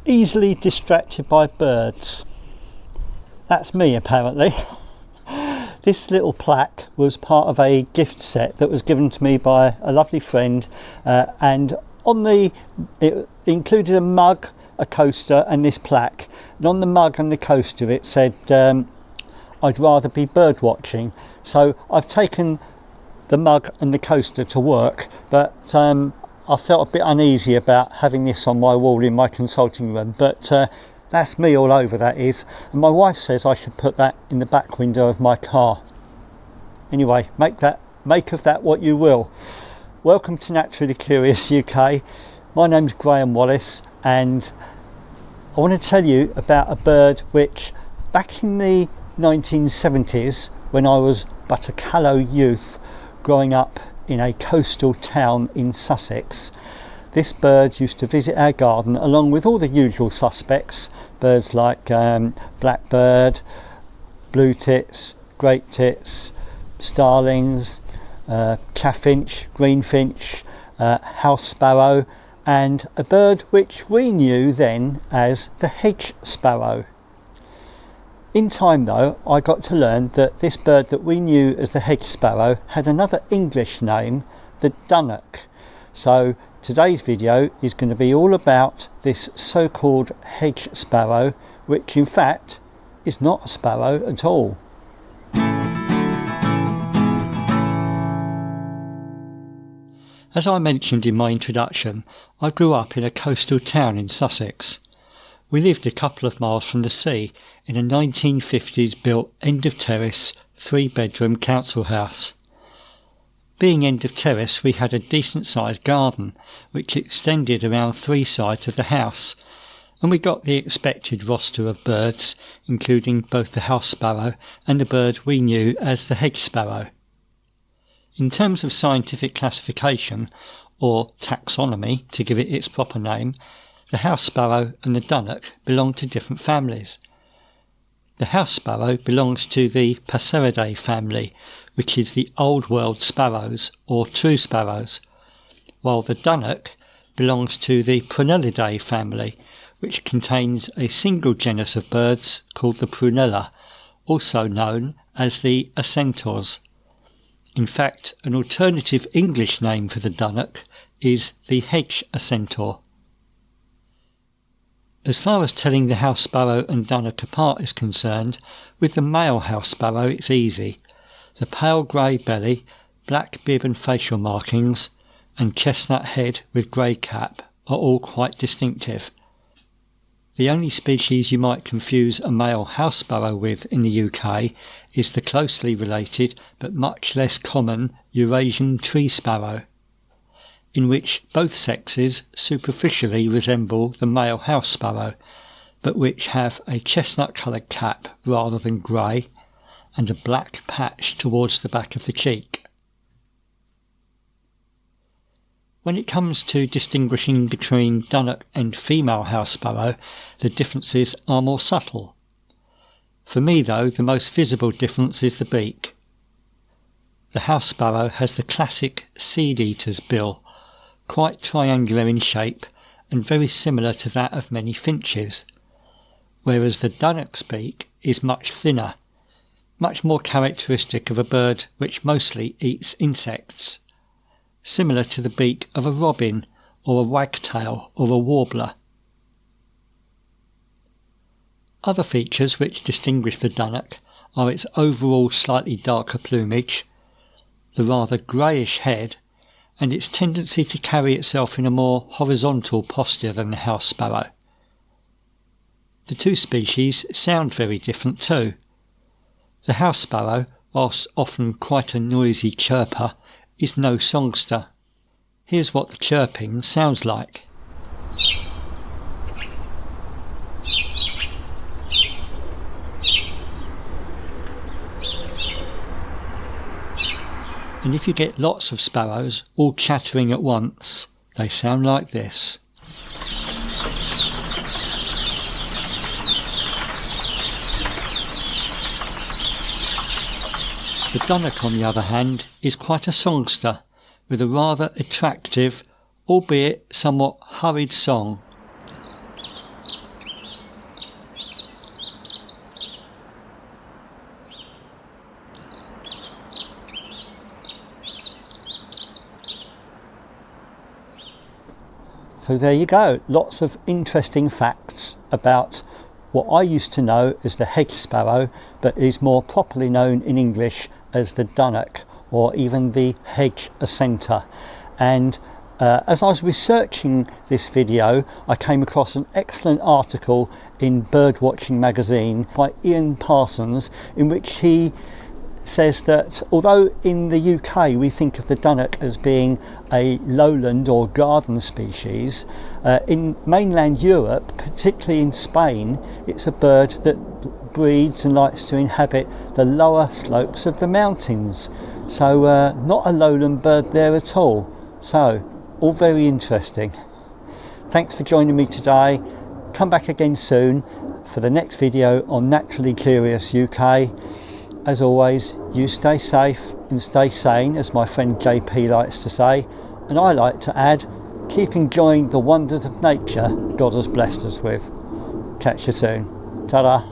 Easily distracted by birds. That's me apparently. This little plaque was part of a gift set that was given to me by a lovely friend, and it included a mug, a coaster and this plaque, and on the mug and the coaster it said I'd rather be bird watching. So I've taken the mug and the coaster to work, but I felt a bit uneasy about having this on my wall in my consulting room, but that's me all over, that is. And my wife says I should put that in the back window of my car. Anyway, make of that what you will. Welcome to Naturally Curious UK. My name's Graham Wallace, and I want to tell you about a bird which back in the 1970s, when I was but a callow youth growing up in a coastal town in Sussex, this bird used to visit our garden along with all the usual suspects, birds like blackbird, blue tits, great tits, starlings, chaffinch, greenfinch, house sparrow, and a bird which we knew then as the hedge sparrow. In time though, I got to learn that this bird that we knew as the hedge sparrow had another English name, the dunnock. So today's video is going to be all about this so-called hedge sparrow, which in fact is not a sparrow at all. As I mentioned in my introduction, I grew up in a coastal town in Sussex. We lived a couple of miles from the sea in a 1950s built end of terrace 3-bedroom council house. Being end of terrace, we had a decent sized garden which extended around 3 sides of the house, and we got the expected roster of birds, including both the house sparrow and the bird we knew as the hedge sparrow. In terms of scientific classification, or taxonomy to give it its proper name, the house sparrow and the dunnock belong to different families. The house sparrow belongs to the Passeridae family, which is the Old World sparrows or true sparrows, while the dunnock belongs to the Prunellidae family, which contains a single genus of birds called the Prunella, also known as the Acentors. In fact, an alternative English name for the dunnock is the hedge accentor. As far as telling the house sparrow and dunnock apart is concerned, with the male house sparrow it's easy. The pale grey belly, black bib and facial markings, and chestnut head with grey cap are all quite distinctive. The only species you might confuse a male house sparrow with in the UK is the closely related but much less common Eurasian tree sparrow, in which both sexes superficially resemble the male house sparrow, but which have a chestnut-coloured cap rather than grey, and a black patch towards the back of the cheek. When it comes to distinguishing between dunnock and female house sparrow, the differences are more subtle. For me though, the most visible difference is the beak. The house sparrow has the classic seed-eater's bill, quite triangular in shape and very similar to that of many finches, whereas the dunnock's beak is much thinner, much more characteristic of a bird which mostly eats insects, similar to the beak of a robin or a wagtail or a warbler. Other features which distinguish the dunnock are its overall slightly darker plumage, the rather greyish head, and its tendency to carry itself in a more horizontal posture than the house sparrow. The two species sound very different too. The house sparrow, whilst often quite a noisy chirper, is no songster. Here's what the chirping sounds like. And if you get lots of sparrows all chattering at once, they sound like this. The dunnock, on the other hand, is quite a songster, with a rather attractive, albeit somewhat hurried song. So there you go, lots of interesting facts about what I used to know as the hedge sparrow, but is more properly known in English as the dunnock, or even the hedge assenter. And as I was researching this video, I came across an excellent article in Birdwatching magazine by Ian Parsons, in which he says that although in the UK we think of the dunnock as being a lowland or garden species, in mainland Europe, particularly in Spain, it's a bird that breeds and likes to inhabit the lower slopes of the mountains. So not a lowland bird there at all. So all very interesting. Thanks for joining me today. Come back again soon for the next video on Naturally Curious UK. As always, you stay safe and stay sane, as my friend JP likes to say, and I like to add, keep enjoying the wonders of nature God has blessed us with. Catch you soon. Ta-da.